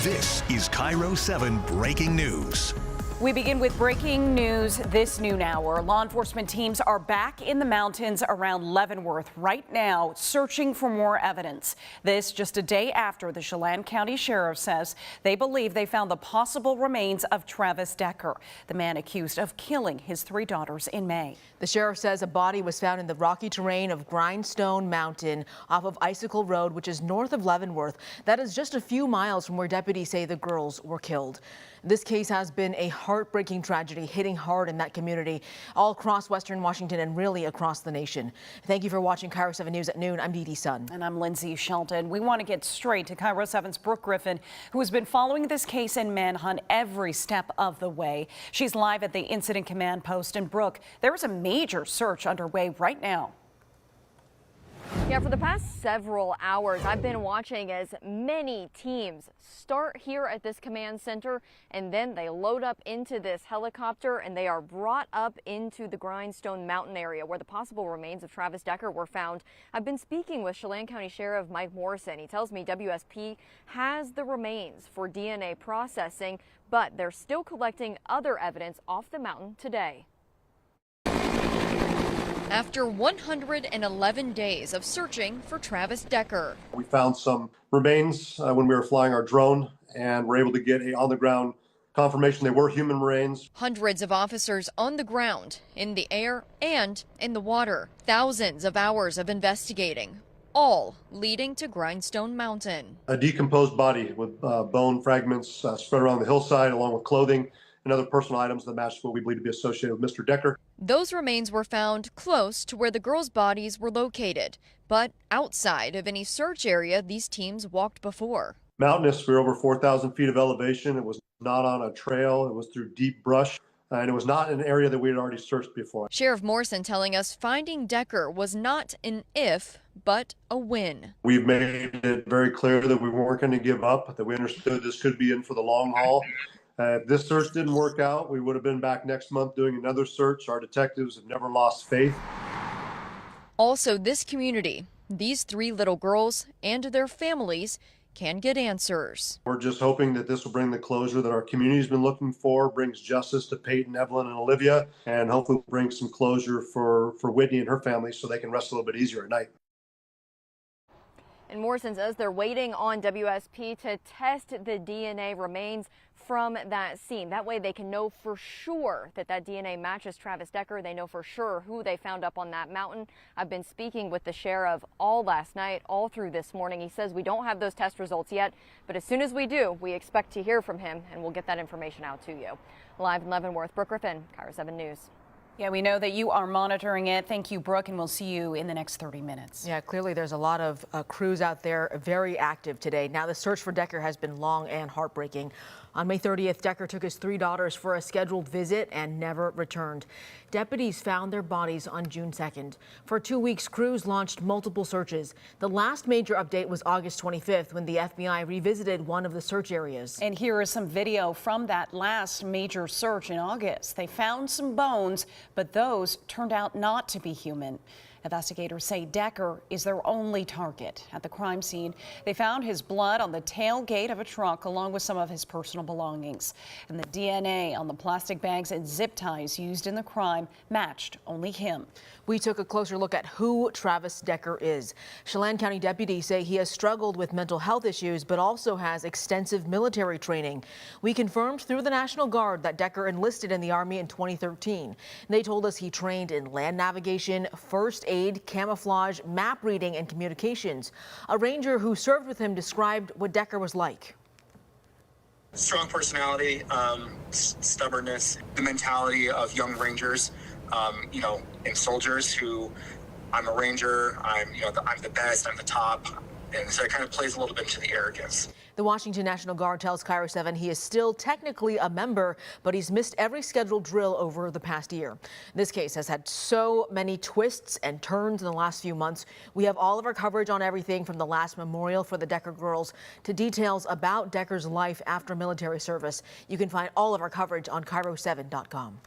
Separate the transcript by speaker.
Speaker 1: This is Cairo 7 Breaking News.
Speaker 2: We begin with breaking news this noon hour. Law enforcement teams are back in the mountains around Leavenworth right now, searching for more evidence. This just a day after the Chelan County Sheriff says they believe they found the possible remains of Travis Decker, the man accused of killing his 3 daughters in May.
Speaker 3: The sheriff says a body was found in the rocky terrain of Grindstone Mountain off of Icicle Road, which is north of Leavenworth. That is just a few miles from where deputies say the girls were killed. This case has been a heartbreaking tragedy, hitting hard in that community all across Western Washington and really across the nation. Thank you for watching Cairo 7 News at noon. I'm Dee Dee Sun.
Speaker 2: And I'm Lindsay Shelton. We want to get straight to Cairo 7's Brooke Griffin, who has been following this case and manhunt every step of the way. She's live at the Incident Command Post. And Brooke, there is a major search underway right now.
Speaker 4: Yeah, for the past several hours, I've been watching as many teams start here at this command center, and then they load up into this helicopter and they are brought up into the Grindstone Mountain area where the possible remains of Travis Decker were found. I've been speaking with Chelan County Sheriff Mike Morrison. He tells me WSP has the remains for DNA processing, but they're still collecting other evidence off the mountain today. After 111 days of searching for Travis Decker.
Speaker 5: We found some remains when we were flying our drone and were able to get a on-the-ground confirmation they were human remains.
Speaker 4: Hundreds of officers on the ground, in the air, and in the water. Thousands of hours of investigating, all leading to Grindstone Mountain.
Speaker 5: A decomposed body with bone fragments spread around the hillside, along with clothing and other personal items that matched what we believe to be associated with Mr. Decker.
Speaker 4: Those remains were found close to where the girls' bodies were located, but outside of any search area these teams walked before.
Speaker 5: Mountainous, we were over 4,000 feet of elevation. It was not on a trail. It was through deep brush, and it was not an area that we had already searched before.
Speaker 4: Sheriff Morrison telling us finding Decker was not an if, but a win.
Speaker 5: We've made it very clear that we weren't going to give up, that we understood this could be in for the long haul. If this search didn't work out, we would have been back next month doing another search. Our detectives have never lost faith.
Speaker 4: Also, this community, these 3 little girls and their families can get answers.
Speaker 5: We're just hoping that this will bring the closure that our community's been looking for, brings justice to Peyton, Evelyn, and Olivia, and hopefully bring some closure for Whitney and her family so they can rest a little bit easier at night.
Speaker 4: And Morrison says they're waiting on WSP to test the DNA remains from that scene. That way they can know for sure that DNA matches Travis Decker. They know for sure who they found up on that mountain. I've been speaking with the sheriff all last night, all through this morning. He says we don't have those test results yet, but as soon as we do, we expect to hear from him, and we'll get that information out to you. Live in Leavenworth, Brooke Griffin, Cairo 7 News.
Speaker 2: Yeah, we know that you are monitoring it. Thank you, Brooke, and we'll see you in the next 30 minutes.
Speaker 3: Yeah, clearly there's a lot of crews out there very active today. Now, the search for Decker has been long and heartbreaking. On May 30th, Decker took his 3 daughters for a scheduled visit and never returned. Deputies found their bodies on June 2nd. For 2 weeks, crews launched multiple searches. The last major update was August 25th when the FBI revisited one of the search areas.
Speaker 2: And here is some video from that last major search in August. They found some bones, but those turned out not to be human. Investigators say Decker is their only target. At the crime scene, they found his blood on the tailgate of a truck along with some of his personal belongings. And the DNA on the plastic bags and zip ties used in the crime matched only him.
Speaker 3: We took a closer look at who Travis Decker is. Chelan County deputies say he has struggled with mental health issues, but also has extensive military training. We confirmed through the National Guard that Decker enlisted in the Army in 2013. They told us he trained in land navigation, first aid, camouflage, map reading, and communications. A ranger who served with him described what Decker was like.
Speaker 6: Strong personality, stubbornness, the mentality of young rangers, and soldiers who, I'm a ranger, I'm the best, I'm the top. And so it kind of plays a little bit to the arrogance.
Speaker 3: The Washington National Guard tells Cairo 7 he is still technically a member, but he's missed every scheduled drill over the past year. This case has had so many twists and turns in the last few months. We have all of our coverage on everything from the last memorial for the Decker girls to details about Decker's life after military service. You can find all of our coverage on Cairo7.com.